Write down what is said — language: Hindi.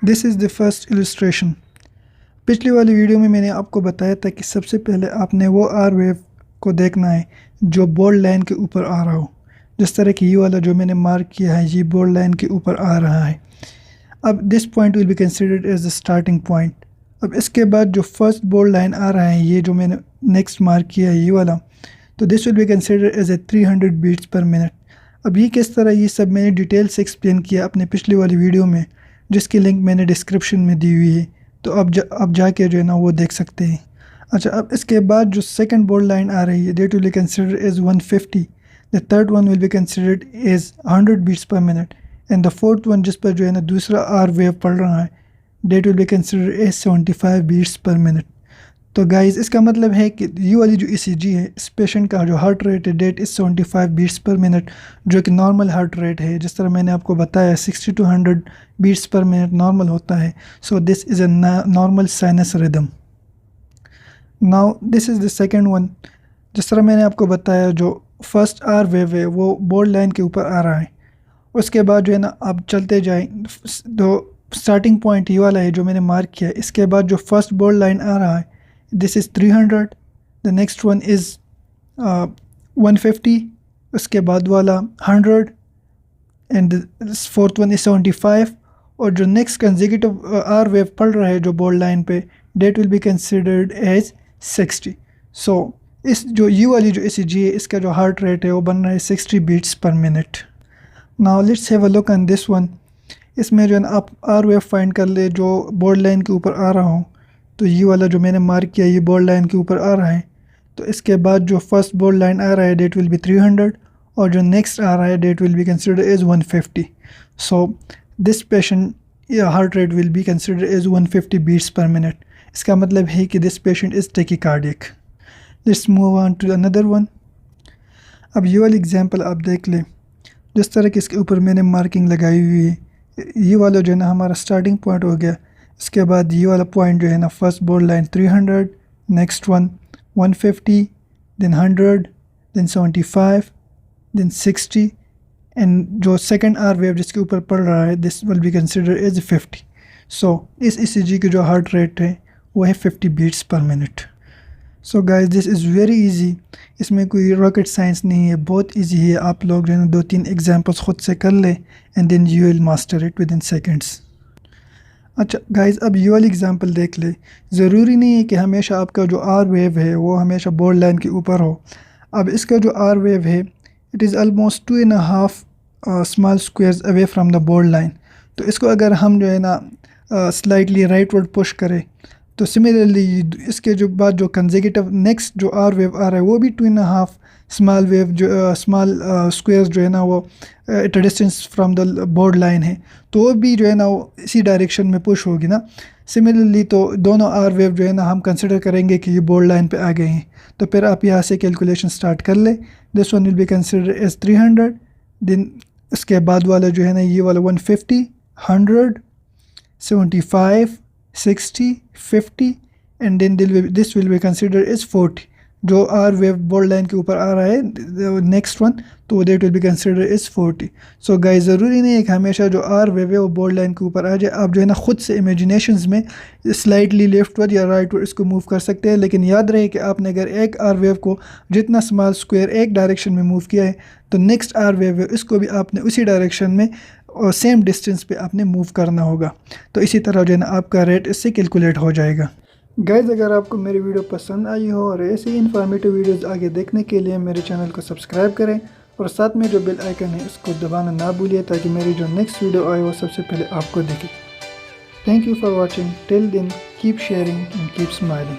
This is the first illustration. पिछली वाली वीडियो में मैंने आपको बताया था कि सबसे पहले आपने वो आर वेव को देखना है जो बोल्ड लाइन के ऊपर आ रहा हो। जिस तरह कि ये वाला जो मैंने मार्क किया है ये बोल्ड लाइन के ऊपर आ रहा है। अब this point will be considered as the starting point. अब इसके बाद जो फर्स्ट बोल्ड लाइन आ रहा है, ये जो मैंने नेक्स्ट मार्क किया है ये वाला, तो this will be considered as a 300 beats per minute. अब ये किस तरह, ये सब मैंने डिटेल से एक्सप्लेन किया अपने पिछली वाली वीडियो में, जिसकी लिंक मैंने डिस्क्रिप्शन में दी हुई है, तो अब जाके जो है ना वो देख सकते हैं। अच्छा, अब इसके बाद जो सेकंड बोल्ड लाइन आ रही है that will be considered as 150। The third one will be considered as 100 beats per minute and the fourth one जिस पर जो है ना दूसरा आर वेव पड़ रहा है that will be considered as 75 beats per minute. तो गाइस इसका मतलब है कि ये वाली जो ईसीजी है, इस पेशेंट का जो हार्ट रेट है that is 75 beats per minute, जो कि नॉर्मल हार्ट रेट है। जिस तरह मैंने आपको बताया 60 to 100 beats per minute normal होता है। So this is a normal sinus rhythm. Now this is the second one. जिस तरह मैंने आपको बताया जो फर्स्ट आर वेव है वो बोल्ड लाइन के ऊपर आ रहा है। उसके बाद जो है ना आप चलते जाएं, तो स्टार्टिंग पॉइंट ये वाला है जो मैंने मार्क किया है। इसके बाद जो फर्स्ट बोल्ड लाइन आ रहा है this is 300, the next one is 150, उसके बाद वाला 100 and the fourth one is 75, और जो next consecutive R wave पड़ रहा है जो बोल्ड लाइन पे that will be considered as 60। so इस जो ये वाली जो ECG है इसका जो हार्ट रेट है वो बन रहा है 60 beats per minute. now let's have a look on this one। इसमें जो है ना आप R wave फाइंड कर ले जो बोल्ड लाइन के ऊपर आ रहा हो। तो ये वाला जो मैंने मार्क किया ये बोल्ड लाइन के ऊपर आ रहा है। तो इसके बाद जो फर्स्ट बोल्ड लाइन आ रहा है डेट विल बी 300 और जो नेक्स्ट आ रहा है that will be considered as 150। So this patient heart rate will be considered as 150 beats per minute. इसका मतलब है कि this patient is tachycardic. Let's move on to another one. अब ये वाली एग्जांपल आप देख लें, जिस तरह की इसके ऊपर मैंने मार्किंग लगाई हुई है। ये वाला जो है ना हमारा स्टार्टिंग पॉइंट हो गया। इसके बाद ये वाला पॉइंट जो है ना first bold line 300, next one 150, then 100, then 75, then 60 and जो सेकंड आर वेव जिसके ऊपर पड़ रहा है this will be considered as 50। So इस ईसीजी की जो हार्ट रेट है वो है 50 beats per minute. So guys this is very easy. इसमें कोई रॉकेट साइंस नहीं है, बहुत इजी है। आप लोग जो है ना 2-3 एग्जांपल्स खुद से कर ले and then you will master it within seconds. अच्छा गाइस, अब ये वाली एग्जांपल देख ले। ज़रूरी नहीं है कि हमेशा आपका जो आर वेव है वो हमेशा बोल्ड लाइन के ऊपर हो। अब इसका जो आर वेव है it is almost 2.5 small squares away from the bold line. तो इसको अगर हम जो है ना स्लाइटली राइटवर्ड पुश करें तो सिमिलरली इसके जो बाद जो कंसेक्यूटिव नेक्स्ट जो आर वेव आ रहा है वो भी 2.5 स्मॉल वेव जो स्मॉल स्क्वायर्स जो है ना वो at a distance from the board line है, तो वो भी जो है ना वो इसी डायरेक्शन में पुश होगी ना। सिमिलरली तो दोनों आर वेव जो है ना हम कंसिडर करेंगे कि ये बोर्ड लाइन पे आ गए हैं। तो फिर आप यहाँ से कैलकुलेशन स्टार्ट कर ले। This one will be consider as 300, then इसके बाद वाला जो है ना ये वाला 150, 100, 75, 60, 50 and then this will be consider as 40। जो आर वेव बोल्ड लाइन के ऊपर आ रहा है नेक्स्ट वन, तो that will be consider is 40। So guys ज़रूरी नहीं है कि हमेशा जो आर वेव है वो बोल्ड लाइन के ऊपर आ जाए। आप जो है ना खुद से इमेजिनेशंस में स्लाइटली लेफ्टवर्ड या राइटवर्ड इसको मूव कर सकते हैं, लेकिन याद रहे कि आपने अगर एक आर वेव को जितना स्मॉल स्क्वायर एक डायरेक्शन में मूव किया है तो नेक्स्ट आर वेव है इसको भी आपने उसी डायरेक्शन में और सेम डिस्टेंस पे आपने मूव करना होगा। तो इसी तरह जो है ना आपका रेट इससे कैलकुलेट हो जाएगा। गाइस, अगर आपको मेरी वीडियो पसंद आई हो और ऐसे ही इन्फॉर्मेटिव वीडियोस आगे देखने के लिए मेरे चैनल को सब्सक्राइब करें और साथ में जो बेल आइकन है उसको दबाना ना भूलिए ताकि मेरी जो नेक्स्ट वीडियो आए वो सबसे पहले आपको दिखे। Thank you for watching. Till then keep sharing and keep smiling.